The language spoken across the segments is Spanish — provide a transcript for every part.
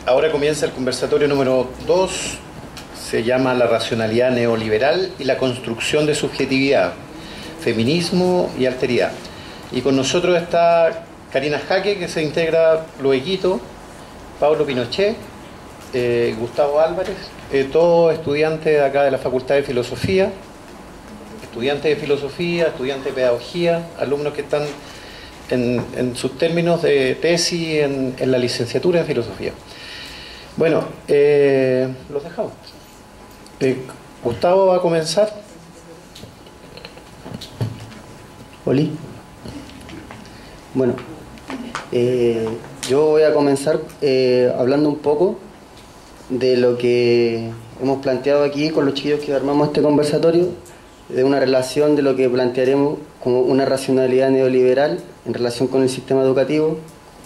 Ahora comienza el conversatorio número 2, se llama La racionalidad neoliberal y la construcción de subjetividad, feminismo y alteridad. Y con nosotros está Karina Jaque, que se integra lueguito, Pablo Pinochet, Gustavo Álvarez, todos estudiantes de acá de la Facultad de Filosofía, estudiantes de Pedagogía, alumnos que están en sus términos de tesis en la licenciatura en Filosofía. Bueno, los dejamos. Gustavo va a comenzar. Oli. Bueno, yo voy a comenzar hablando un poco de lo que hemos planteado aquí con los chiquillos que armamos este conversatorio, de una relación de lo que plantearemos como una racionalidad neoliberal en relación con el sistema educativo,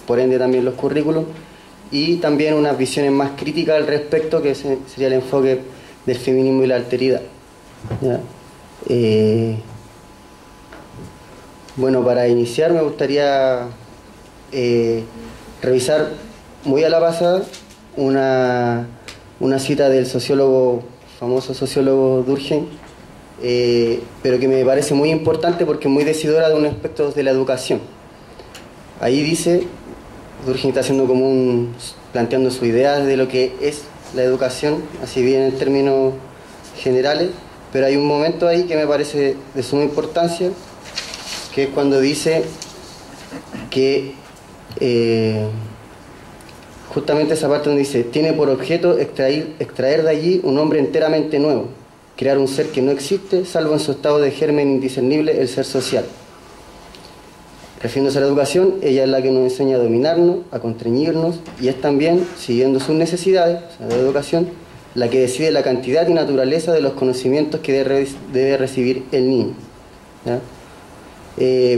por ende también los currículos, y también unas visiones más críticas al respecto, que sería el enfoque del feminismo y la alteridad. ¿Ya? Bueno, para iniciar me gustaría revisar muy a la pasada una cita del famoso sociólogo Durkheim, pero que me parece muy importante porque es muy decidora de un aspecto de la educación. Ahí dice, Durkheim está haciendo planteando sus ideas de lo que es la educación, así bien en términos generales, pero hay un momento ahí que me parece de suma importancia, que es cuando dice que justamente esa parte donde dice: tiene por objeto extraer de allí un hombre enteramente nuevo, crear un ser que no existe, salvo en su estado de germen indiscernible, el ser social. Refiriéndose a la educación, ella es la que nos enseña a dominarnos, a constreñirnos, y es también, siguiendo sus necesidades, o sea, la educación, la que decide la cantidad y naturaleza de los conocimientos que debe recibir el niño. ¿Ya?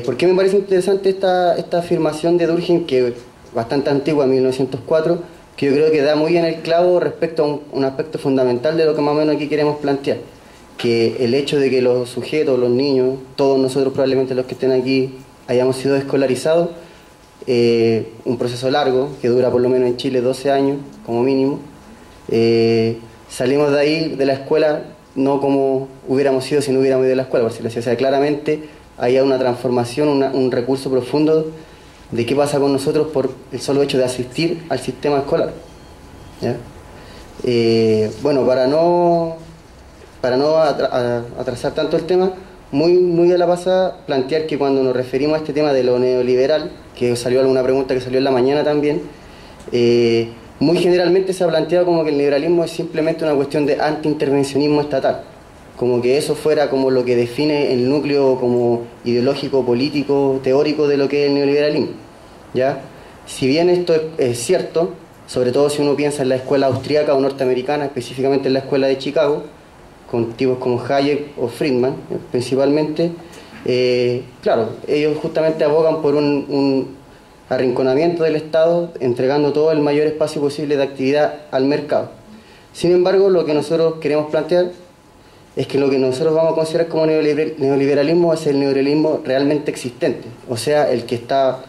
¿Por qué me parece interesante esta afirmación de Durkheim, que es bastante antigua, 1904, que yo creo que da muy bien el clavo respecto a un aspecto fundamental de lo que más o menos aquí queremos plantear? Que el hecho de que los sujetos, los niños, todos nosotros probablemente los que estén aquí, hayamos sido escolarizados, un proceso largo, que dura por lo menos en Chile 12 años, como mínimo. Salimos de ahí, de la escuela, no como hubiéramos sido si no hubiéramos ido de la escuela, por decirlo así. O sea, claramente hay una transformación, un recurso profundo de qué pasa con nosotros por el solo hecho de asistir al sistema escolar. ¿Ya? Bueno, para no atrasar tanto el tema, muy a la pasada plantear que cuando nos referimos a este tema de lo neoliberal, que salió alguna pregunta que salió en la mañana también, muy generalmente se ha planteado como que el liberalismo es simplemente una cuestión de antiintervencionismo estatal, como que eso fuera como lo que define el núcleo como ideológico, político, teórico de lo que es el neoliberalismo. ¿Ya? Si bien esto es cierto, sobre todo si uno piensa en la escuela austríaca o norteamericana, específicamente en la escuela de Chicago, con tipos como Hayek o Friedman principalmente, claro, ellos justamente abogan por un arrinconamiento del Estado, entregando todo el mayor espacio posible de actividad al mercado. Sin embargo, lo que nosotros queremos plantear es que lo que nosotros vamos a considerar como neoliberalismo es el neoliberalismo realmente existente, o sea, el que está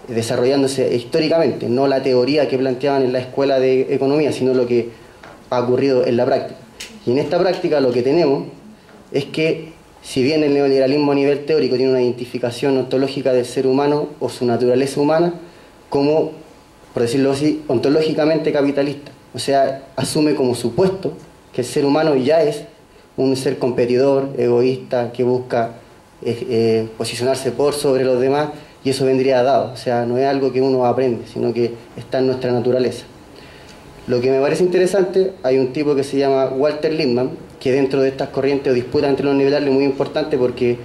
desarrollándose históricamente, no la teoría que planteaban en la escuela de economía, sino lo que ha ocurrido en la práctica. Y en esta práctica lo que tenemos es que, si bien el neoliberalismo a nivel teórico tiene una identificación ontológica del ser humano o su naturaleza humana como, por decirlo así, ontológicamente capitalista, o sea, asume como supuesto que el ser humano ya es un ser competidor, egoísta, que busca posicionarse por sobre los demás, y eso vendría dado, o sea, no es algo que uno aprende, sino que está en nuestra naturaleza. Lo que me parece interesante, hay un tipo que se llama Walter Lippmann, que dentro de estas corrientes o disputas entre los liberales es muy importante porque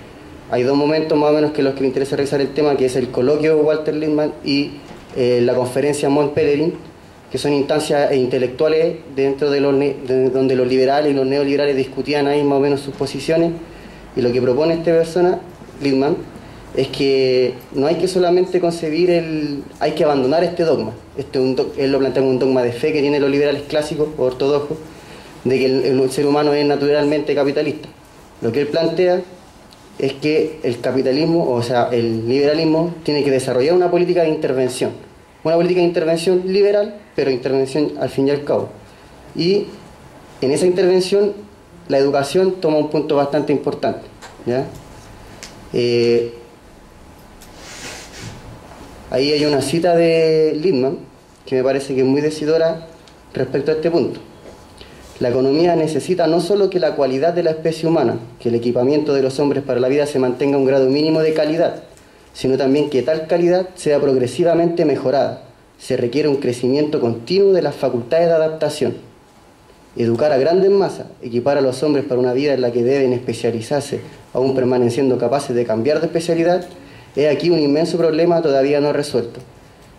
hay dos momentos más o menos que los que le interesa revisar el tema, que es el coloquio Walter Lippmann y la conferencia Mont Pelerin, que son instancias intelectuales dentro de donde los liberales y los neoliberales discutían ahí más o menos sus posiciones, y lo que propone esta persona, Lippmann, es que no hay que solamente concebir hay que abandonar este dogma. Él lo plantea como un dogma de fe que tienen los liberales clásicos o ortodoxos, de que el ser humano es naturalmente capitalista. Lo que él plantea es que el capitalismo, o sea, el liberalismo, tiene que desarrollar una política de intervención, una política de intervención liberal, pero intervención al fin y al cabo. Y en esa intervención la educación toma un punto bastante importante, ¿ya? Ahí hay una cita de Lippmann que me parece que es muy decidora respecto a este punto. La economía necesita no solo que la cualidad de la especie humana, que el equipamiento de los hombres para la vida se mantenga a un grado mínimo de calidad, sino también que tal calidad sea progresivamente mejorada. Se requiere un crecimiento continuo de las facultades de adaptación. Educar a grandes masas, equipar a los hombres para una vida en la que deben especializarse, aún permaneciendo capaces de cambiar de especialidad, es aquí un inmenso problema todavía no resuelto.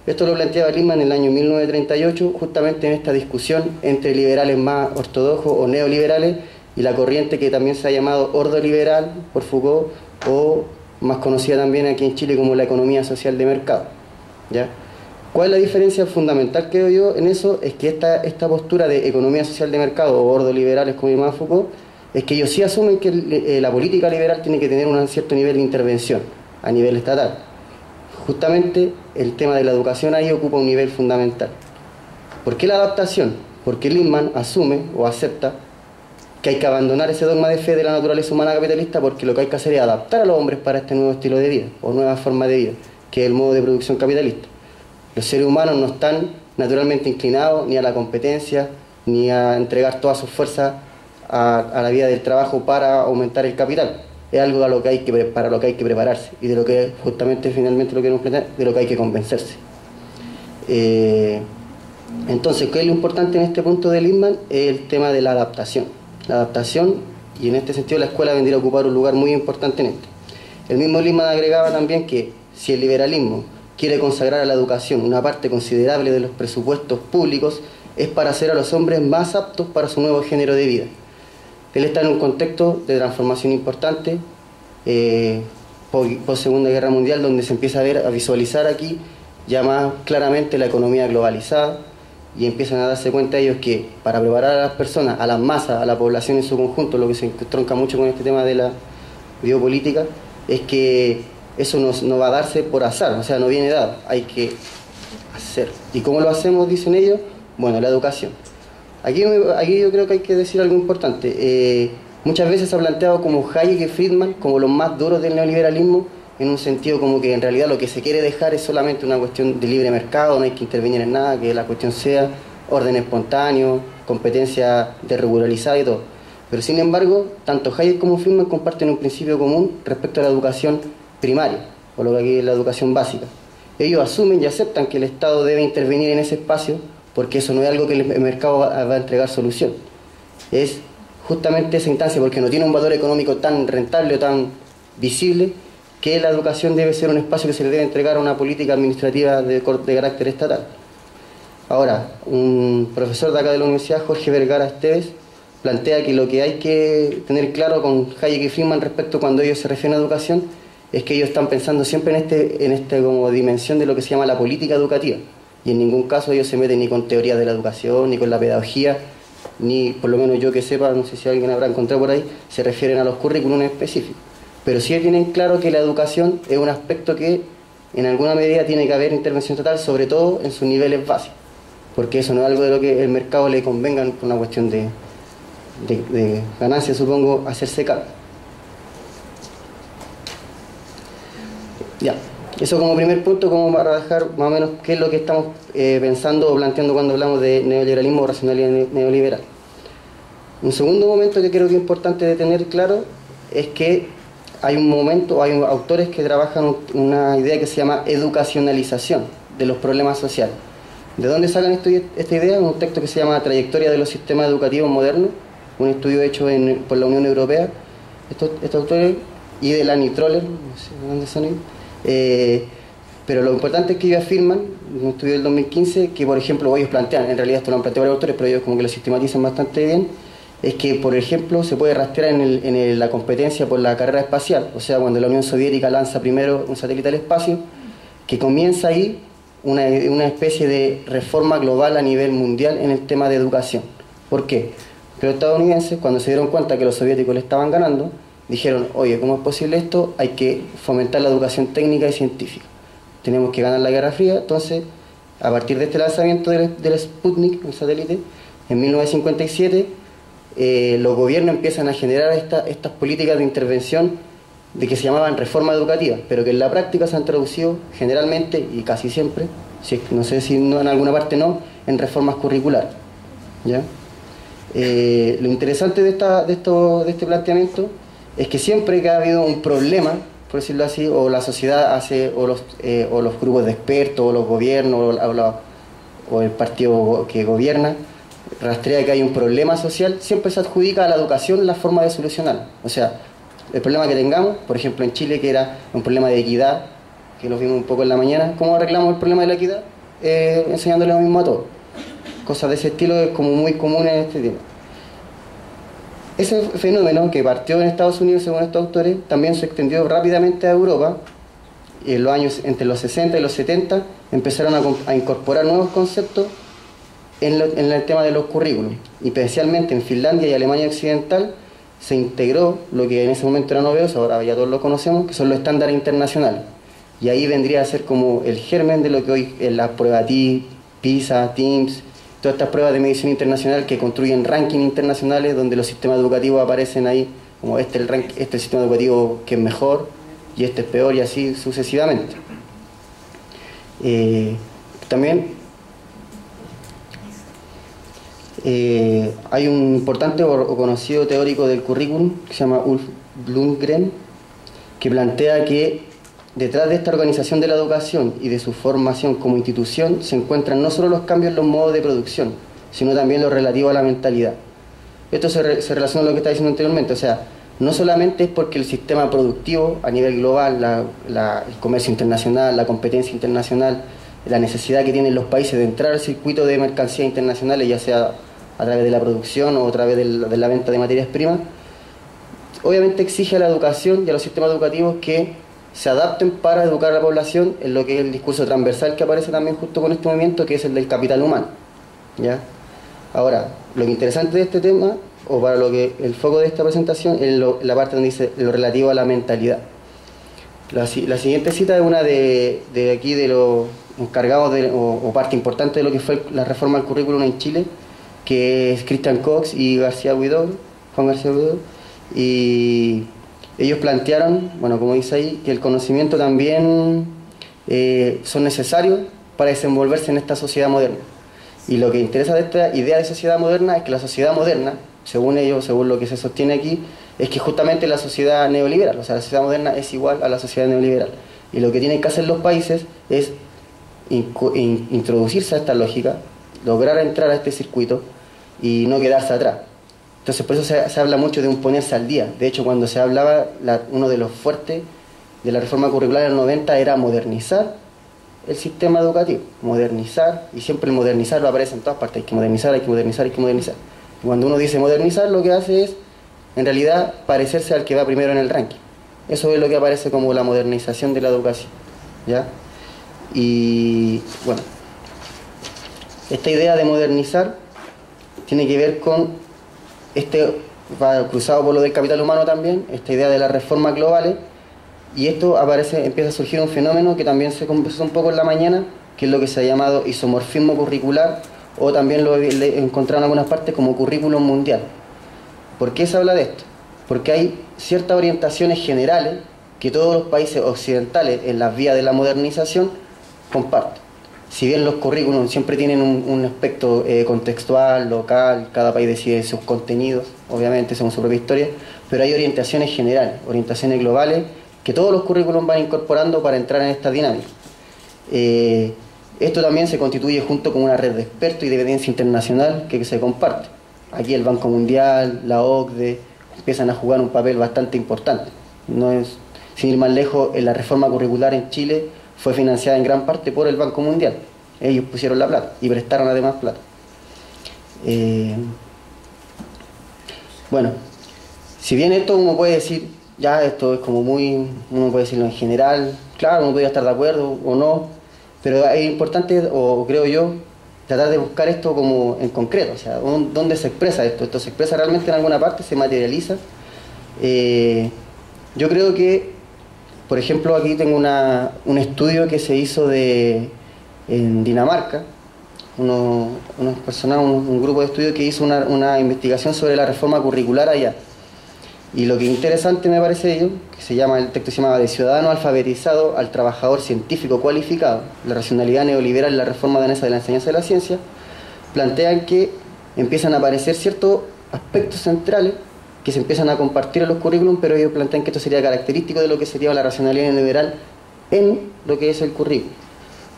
Esto lo planteaba Lippmann en el año 1938, justamente en esta discusión entre liberales más ortodoxos o neoliberales y la corriente que también se ha llamado ordoliberal por Foucault, o más conocida también aquí en Chile como la economía social de mercado, ¿ya? ¿Cuál es la diferencia fundamental que veo yo en eso? Es que esta postura de economía social de mercado o ordoliberales, como llamaba Foucault, es que ellos sí asumen que la política liberal tiene que tener un cierto nivel de intervención a nivel estatal. Justamente el tema de la educación ahí ocupa un nivel fundamental. ¿Por qué la adaptación? Porque Lippmann asume o acepta que hay que abandonar ese dogma de fe de la naturaleza humana capitalista, porque lo que hay que hacer es adaptar a los hombres para este nuevo estilo de vida o nueva forma de vida, que es el modo de producción capitalista. Los seres humanos no están naturalmente inclinados ni a la competencia, ni a entregar todas sus fuerzas a la vida del trabajo para aumentar el capital. Es algo para lo que hay que prepararse, y de lo que justamente finalmente lo queremos plantear, de lo que hay que convencerse. Entonces, ¿qué es lo importante en este punto de Lippmann? Es el tema de la adaptación. La adaptación, y en este sentido la escuela vendría a ocupar un lugar muy importante en esto. El mismo Lippmann agregaba también que si el liberalismo quiere consagrar a la educación una parte considerable de los presupuestos públicos, es para hacer a los hombres más aptos para su nuevo género de vida. Él está en un contexto de transformación importante, post Segunda Guerra Mundial, donde se empieza a visualizar aquí ya más claramente la economía globalizada, y empiezan a darse cuenta ellos que para preparar a las personas, a las masas, a la población en su conjunto, lo que se entronca mucho con este tema de la biopolítica, es que eso no va a darse por azar, o sea, no viene dado, hay que hacer. ¿Y cómo lo hacemos, dicen ellos? Bueno, la educación. Aquí yo creo que hay que decir algo importante. Muchas veces se ha planteado como Hayek y Friedman como los más duros del neoliberalismo, en un sentido como que en realidad lo que se quiere dejar es solamente una cuestión de libre mercado, no hay que intervenir en nada, que la cuestión sea orden espontáneo, competencia desregularizada y todo. Pero sin embargo, tanto Hayek como Friedman comparten un principio común respecto a la educación primaria, o lo que aquí es la educación básica. Ellos asumen y aceptan que el Estado debe intervenir en ese espacio, porque eso no es algo que el mercado va a entregar solución. Es justamente esa instancia, porque no tiene un valor económico tan rentable o tan visible, que la educación debe ser un espacio que se le debe entregar a una política administrativa de carácter estatal. Ahora, un profesor de acá de la universidad, Jorge Vergara Esteves, plantea que lo que hay que tener claro con Hayek y Friedman respecto cuando ellos se refieren a educación es que ellos están pensando siempre en este como dimensión de lo que se llama la política educativa, y en ningún caso ellos se meten ni con teorías de la educación, ni con la pedagogía, ni, por lo menos yo que sepa, no sé si alguien habrá encontrado por ahí, se refieren a los currículums específicos. Pero sí tienen claro que la educación es un aspecto que en alguna medida tiene que haber intervención estatal, sobre todo en sus niveles básicos, porque eso no es algo de lo que el mercado le convenga por una cuestión de ganancia, supongo, hacerse cargo. Ya, eso como primer punto, como para dejar más o menos qué es lo que estamos pensando o planteando cuando hablamos de neoliberalismo o racionalidad neoliberal. Un segundo momento que creo que es importante de tener claro es que hay autores que trabajan una idea que se llama educacionalización de los problemas sociales. ¿De dónde sacan esta idea? Un texto que se llama Trayectoria de los sistemas educativos modernos, un estudio hecho por la Unión Europea, estos autores, y de Lani Troller, no sé dónde son ellos. Pero lo importante es que ellos afirman, en un estudio del 2015, que por ejemplo ellos plantean, en realidad esto lo han planteado varios autores, pero ellos como que lo sistematizan bastante bien, es que por ejemplo se puede rastrear en la competencia por la carrera espacial, o sea, cuando la Unión Soviética lanza primero un satélite al espacio, que comienza ahí una especie de reforma global a nivel mundial en el tema de educación. ¿Por qué? Porque los estadounidenses, cuando se dieron cuenta que los soviéticos le estaban ganando, dijeron, oye, ¿cómo es posible esto? Hay que fomentar la educación técnica y científica. Tenemos que ganar la Guerra Fría, entonces a partir de este lanzamiento del Sputnik, el satélite, en 1957, los gobiernos empiezan a generar estas políticas de intervención de que se llamaban reforma educativa, pero que en la práctica se han traducido generalmente y casi siempre, no sé si no, en alguna parte no, en reformas curriculares. ¿Ya? Lo interesante de este planteamiento es que siempre que ha habido un problema, por decirlo así, o la sociedad hace, o los grupos de expertos, o los gobiernos, o el partido que gobierna, rastrea que hay un problema social, siempre se adjudica a la educación la forma de solucionarlo. O sea, el problema que tengamos, por ejemplo en Chile, que era un problema de equidad, que lo vimos un poco en la mañana, ¿cómo arreglamos el problema de la equidad? Enseñándole lo mismo a todos. Cosas de ese estilo es como muy común en este tema. Ese fenómeno que partió en Estados Unidos, según estos autores, también se extendió rápidamente a Europa, y en los años entre los 60 y los 70 empezaron a incorporar nuevos conceptos en el tema de los currículos, y especialmente en Finlandia y Alemania Occidental se integró lo que en ese momento era novedoso, ahora ya todos lo conocemos, que son los estándares internacionales. Y ahí vendría a ser como el germen de lo que hoy es la prueba TIP, PISA, TIMSS, todas estas pruebas de medición internacional que construyen rankings internacionales donde los sistemas educativos aparecen ahí, como este es el sistema educativo que es mejor y este es peor y así sucesivamente. También hay un importante o conocido teórico del currículum que se llama Ulf Blundgren, que plantea que detrás de esta organización de la educación y de su formación como institución se encuentran no solo los cambios en los modos de producción, sino también lo relativo a la mentalidad. Esto se relaciona con lo que estaba diciendo anteriormente, o sea, no solamente es porque el sistema productivo a nivel global, el comercio internacional, la competencia internacional, la necesidad que tienen los países de entrar al circuito de mercancías internacionales, ya sea a través de la producción o a través de la venta de materias primas, obviamente exige a la educación y a los sistemas educativos que se adapten para educar a la población en lo que es el discurso transversal que aparece también justo con este movimiento, que es el del capital humano. ¿Ya? Ahora, lo interesante de este tema, o para lo que el foco de esta presentación, es la parte donde dice lo relativo a la mentalidad. La siguiente cita es una de aquí de los encargados o parte importante de lo que fue la reforma del currículum en Chile, que es Christian Cox y Juan García Huidobro, y ellos plantearon, bueno, como dice ahí, que el conocimiento también son necesarios para desenvolverse en esta sociedad moderna. Y lo que interesa de esta idea de sociedad moderna es que la sociedad moderna, según ellos, según lo que se sostiene aquí, es que justamente la sociedad neoliberal, o sea, la sociedad moderna es igual a la sociedad neoliberal. Y lo que tienen que hacer los países es introducirse a esta lógica, lograr entrar a este circuito y no quedarse atrás. Entonces por eso se habla mucho de un ponerse al día. De hecho, cuando se hablaba, uno de los fuertes de la reforma curricular del 90 era modernizar el sistema educativo. Modernizar, y siempre el modernizar lo aparece en todas partes. Hay que modernizar, hay que modernizar, hay que modernizar. Y cuando uno dice modernizar, lo que hace es, en realidad, parecerse al que va primero en el ranking. Eso es lo que aparece como la modernización de la educación. ¿Ya? Y, bueno, esta idea de modernizar tiene que ver con va cruzado por lo del capital humano también, esta idea de las reformas globales, y esto empieza a surgir un fenómeno que también se conversó un poco en la mañana, que es lo que se ha llamado isomorfismo curricular, o también lo he encontrado en algunas partes como currículum mundial. ¿Por qué se habla de esto? Porque hay ciertas orientaciones generales que todos los países occidentales en las vías de la modernización comparten. Si bien los currículums siempre tienen un aspecto contextual, local, cada país decide sus contenidos, obviamente según su propia historia, pero hay orientaciones generales, orientaciones globales, que todos los currículums van incorporando para entrar en esta dinámica. Esto también se constituye junto con una red de expertos y de evidencia internacional que se comparte. Aquí el Banco Mundial, la OCDE, empiezan a jugar un papel bastante importante. Sin ir más lejos, en la reforma curricular en Chile fue financiada en gran parte por el Banco Mundial. Ellos pusieron la plata y prestaron además plata. Bueno, si bien esto uno puede decir, ya esto es como uno puede decirlo en general, claro, uno podría estar de acuerdo o no, pero es importante, o creo yo, tratar de buscar esto como en concreto, o sea, ¿dónde se expresa esto? ¿Esto se expresa realmente en alguna parte? ¿Se materializa? Yo creo que, por ejemplo, aquí tengo un estudio que se hizo de en Dinamarca, un grupo de estudio que hizo una investigación sobre la reforma curricular allá. Y lo que interesante me parece de ello, el texto se llama De ciudadano alfabetizado al trabajador científico cualificado, la racionalidad neoliberal y la reforma danesa de la enseñanza de la ciencia, plantean que empiezan a aparecer ciertos aspectos centrales que se empiezan a compartir en los currículums, pero ellos plantean que esto sería característico de lo que sería la racionalidad neoliberal en lo que es el currículum.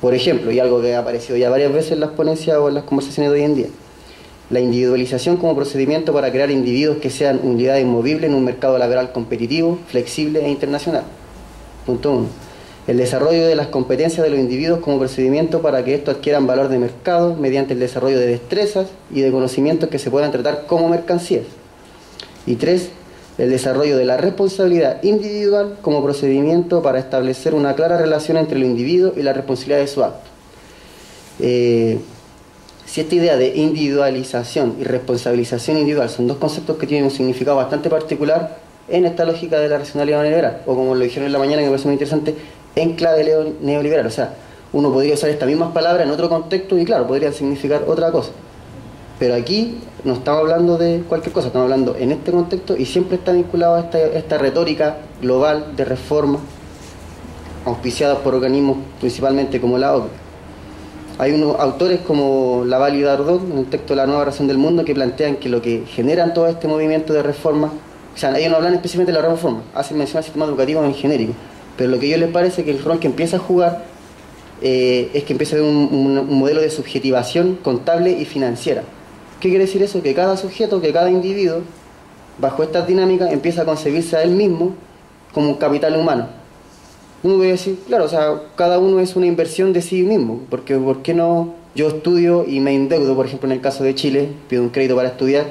Por ejemplo, y algo que ha aparecido ya varias veces en las ponencias o en las conversaciones de hoy en día, la individualización como procedimiento para crear individuos que sean unidades inmovibles en un mercado laboral competitivo, flexible e internacional. Punto 1. El desarrollo de las competencias de los individuos como procedimiento para que estos adquieran valor de mercado mediante el desarrollo de destrezas y de conocimientos que se puedan tratar como mercancías. Y 3. El desarrollo de la responsabilidad individual como procedimiento para establecer una clara relación entre el individuo y la responsabilidad de su acto. Si esta idea de individualización y responsabilización individual son dos conceptos que tienen un significado bastante particular en esta lógica de la racionalidad neoliberal, o como lo dijeron en la mañana, que me parece muy interesante, en clave neoliberal. O sea, uno podría usar estas mismas palabras en otro contexto y claro, podrían significar otra cosa. Pero aquí no estamos hablando de cualquier cosa, estamos hablando en este contexto y siempre está vinculado a esta retórica global de reforma auspiciada por organismos principalmente como la OCDE. Hay unos autores como Laval y Dardot, en el texto de La nueva razón del mundo, que plantean que lo que generan todo este movimiento de reforma, o sea, ellos no hablan específicamente de la reforma, hacen mención al sistema educativo en genérico, pero lo que a ellos les parece que el rol que empieza a jugar es que empieza a haber un modelo de subjetivación contable y financiera. ¿Qué quiere decir eso? Que cada sujeto, que cada individuo, bajo estas dinámicas, empieza a concebirse a él mismo como un capital humano. Uno puede decir, claro, o sea, cada uno es una inversión de sí mismo, porque ¿por qué no yo estudio y me endeudo, por ejemplo, en el caso de Chile, pido un crédito para estudiar,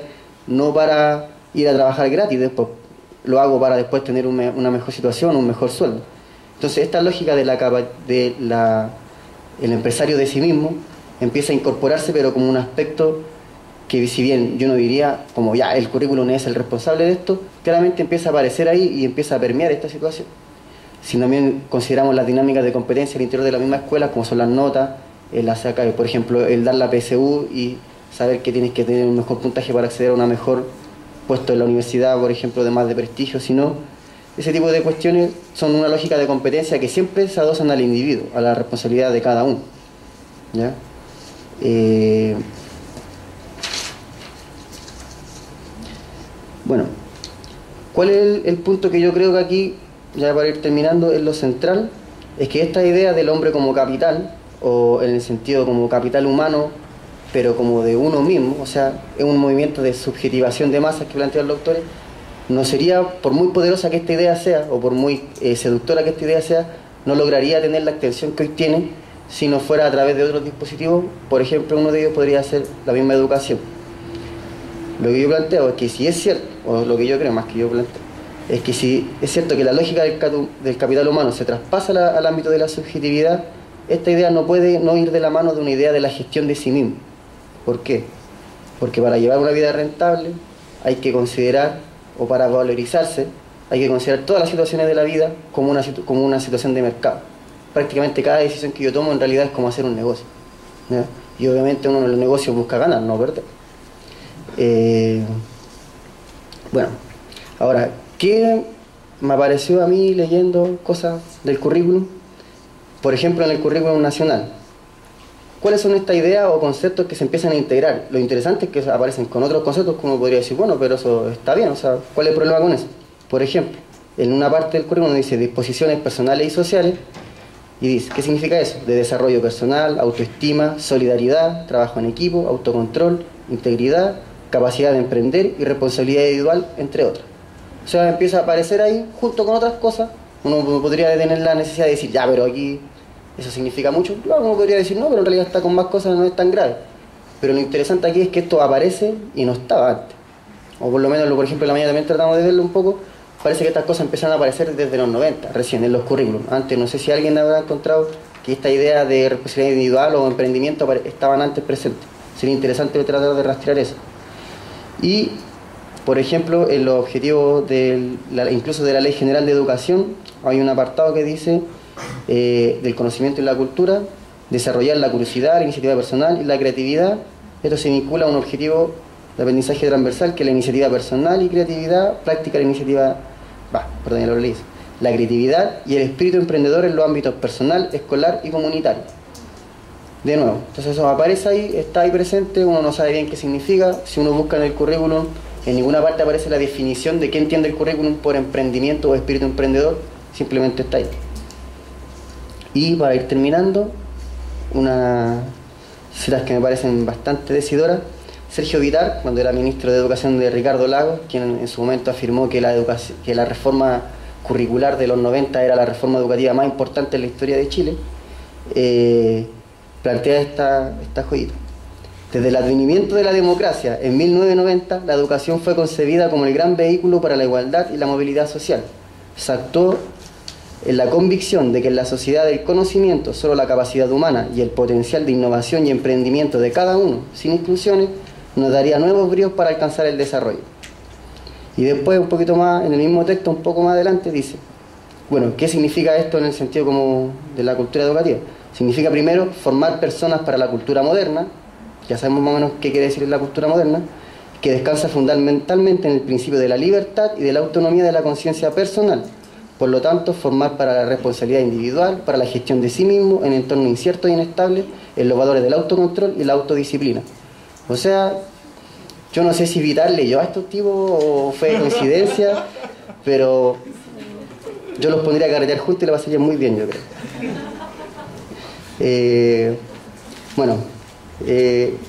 no para ir a trabajar gratis, después lo hago para después tener una mejor situación, un mejor sueldo? Entonces, esta lógica el empresario de sí mismo empieza a incorporarse, pero como un aspecto que, si bien yo no diría como ya el currículum es el responsable de esto, claramente empieza a aparecer ahí y empieza a permear esta situación. Si también consideramos las dinámicas de competencia al interior de la misma escuela, como son las notas, por ejemplo, el dar la PSU y saber que tienes que tener un mejor puntaje para acceder a un mejor puesto en la universidad, por ejemplo, de más de prestigio, sino ese tipo de cuestiones son una lógica de competencia que siempre se adosan al individuo, a la responsabilidad de cada uno. ¿Ya? Bueno, ¿cuál es el punto que yo creo que aquí, ya para ir terminando, es lo central? Es que esta idea del hombre como capital, o en el sentido como capital humano, pero como de uno mismo, o sea, es un movimiento de subjetivación de masas que plantean los autores, no sería, por muy poderosa que esta idea sea, o por muy seductora que esta idea sea, no lograría tener la extensión que hoy tiene si no fuera a través de otros dispositivos. Por ejemplo, uno de ellos podría ser la misma educación. Lo que yo planteo es que si es cierto, o lo que yo creo más que yo planteo, es que si es cierto que la lógica del capital humano se traspasa al ámbito de la subjetividad, esta idea no puede no ir de la mano de una idea de la gestión de sí mismo. ¿Por qué? Porque para llevar una vida rentable hay que considerar, o para valorizarse, hay que considerar todas las situaciones de la vida como una situación de mercado. Prácticamente cada decisión que yo tomo en realidad es como hacer un negocio, ¿ya? Y obviamente uno en los negocios busca ganar, no perder. Bueno, ahora, ¿qué me pareció a mí leyendo cosas del currículum? Por ejemplo, en el currículum nacional, ¿cuáles son estas ideas o conceptos que se empiezan a integrar? Lo interesante es que aparecen con otros conceptos que uno podría decir, bueno, pero eso está bien, o sea, ¿cuál es el problema con eso? Por ejemplo, en una parte del currículum dice disposiciones personales y sociales, y dice, ¿qué significa eso? De desarrollo personal, autoestima, solidaridad, trabajo en equipo, autocontrol, integridad, capacidad de emprender y responsabilidad individual, entre otras. O sea, empieza a aparecer ahí, junto con otras cosas. Uno podría tener la necesidad de decir, ya, pero aquí eso significa mucho. Claro, uno podría decir, no, pero en realidad está con más cosas, no es tan grave. Pero lo interesante aquí es que esto aparece y no estaba antes. O por lo menos, por ejemplo, en la mañana también tratamos de verlo un poco. Parece que estas cosas empezaron a aparecer desde los 90, recién, en los currículums. Antes, no sé si alguien habrá encontrado que esta idea de responsabilidad individual o emprendimiento estaban antes presentes. Sería interesante tratar de rastrear eso. Y, por ejemplo, en los objetivos incluso de la Ley General de Educación, hay un apartado que dice del conocimiento y la cultura, desarrollar la curiosidad, la iniciativa personal y la creatividad. Esto se vincula a un objetivo de aprendizaje transversal, que es la iniciativa personal y creatividad, práctica la iniciativa, perdón, ya lo leí, la creatividad y el espíritu emprendedor en los ámbitos personal, escolar y comunitario. De nuevo, entonces eso aparece ahí, está ahí presente, uno no sabe bien qué significa. Si uno busca en el currículum, en ninguna parte aparece la definición de qué entiende el currículum por emprendimiento o espíritu emprendedor, simplemente está ahí. Y para ir terminando, unas citas que me parecen bastante decidoras. Sergio Vittar, cuando era ministro de Educación de Ricardo Lagos, quien en su momento afirmó que la reforma curricular de los 90 era la reforma educativa más importante en la historia de Chile, plantea esta joyita. Desde el advenimiento de la democracia en 1990, la educación fue concebida como el gran vehículo para la igualdad y la movilidad social. Se actuó en la convicción de que en la sociedad del conocimiento solo la capacidad humana y el potencial de innovación y emprendimiento de cada uno, sin exclusiones, nos daría nuevos bríos para alcanzar el desarrollo. Y después, un poquito más, en el mismo texto, un poco más adelante, dice, bueno, ¿qué significa esto en el sentido como de la cultura educativa? Significa primero formar personas para la cultura moderna, ya sabemos más o menos qué quiere decir la cultura moderna, que descansa fundamentalmente en el principio de la libertad y de la autonomía de la conciencia personal. Por lo tanto, formar para la responsabilidad individual, para la gestión de sí mismo en entornos inciertos e inestables, en los valores del autocontrol y la autodisciplina. O sea, yo no sé si Vittar leyó a estos tipos o fue coincidencia, pero yo los pondría a carretear juntos y le pasaría muy bien, yo creo.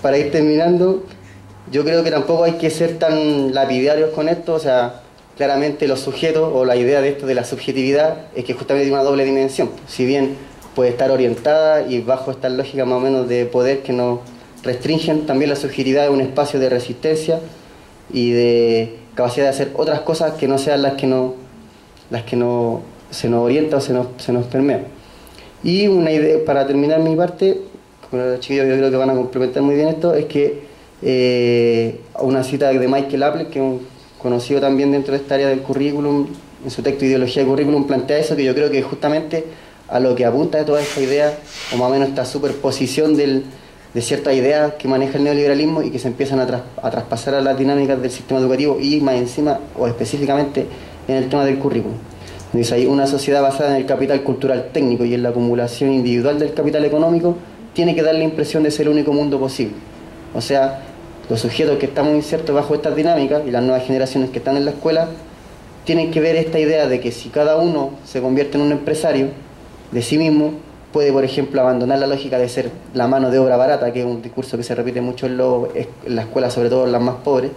Para ir terminando, yo creo que tampoco hay que ser tan lapidarios con esto. O sea, claramente los sujetos, o la idea de esto de la subjetividad, es que justamente tiene una doble dimensión. Si bien puede estar orientada y bajo esta lógica más o menos de poder que nos restringen, también la subjetividad es un espacio de resistencia y de capacidad de hacer otras cosas que no sean las que no se nos orienta o se nos permea. Y una idea, para terminar mi parte, con los chiquillos yo creo que van a complementar muy bien esto, es que una cita de Michael Apple, que es un conocido también dentro de esta área del currículum, en su texto Ideología de Currículum, plantea eso, que yo creo que justamente a lo que apunta de toda esta idea, o más o menos esta superposición de ciertas ideas que maneja el neoliberalismo y que se empiezan a traspasar a las dinámicas del sistema educativo y más encima, o específicamente, en el tema del currículum. Dice ahí, una sociedad basada en el capital cultural técnico y en la acumulación individual del capital económico tiene que dar la impresión de ser el único mundo posible. O sea, los sujetos que estamos insertos bajo estas dinámicas y las nuevas generaciones que están en la escuela tienen que ver esta idea de que si cada uno se convierte en un empresario de sí mismo, puede, por ejemplo, abandonar la lógica de ser la mano de obra barata, que es un discurso que se repite mucho en la escuela, sobre todo en las más pobres,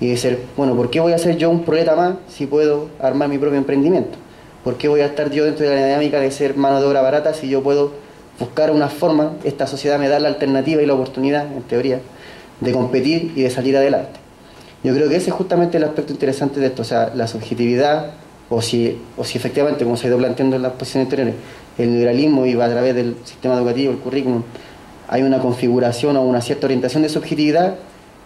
y de ser, bueno, ¿por qué voy a ser yo un proleta más si puedo armar mi propio emprendimiento? ¿Por qué voy a estar yo dentro de la dinámica de ser mano de obra barata si yo puedo buscar una forma? Esta sociedad me da la alternativa y la oportunidad, en teoría, de competir y de salir adelante. Yo creo que ese es justamente el aspecto interesante de esto, o sea, la subjetividad, o si efectivamente, como se ha ido planteando en las posiciones anteriores, el liberalismo y va a través del sistema educativo, el currículum, hay una configuración o una cierta orientación de subjetividad.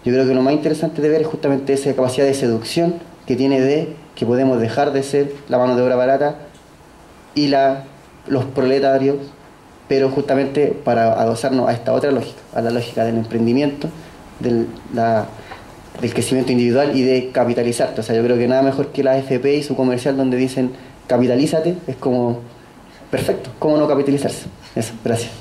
Yo creo que lo más interesante de ver es justamente esa capacidad de seducción que tiene de que podemos dejar de ser la mano de obra barata y los proletarios, pero justamente para adosarnos a esta otra lógica, a la lógica del emprendimiento, del crecimiento individual y de capitalizarte. O sea, yo creo que nada mejor que la AFP y su comercial donde dicen capitalízate, es como perfecto, ¿cómo no capitalizarse? Eso, gracias.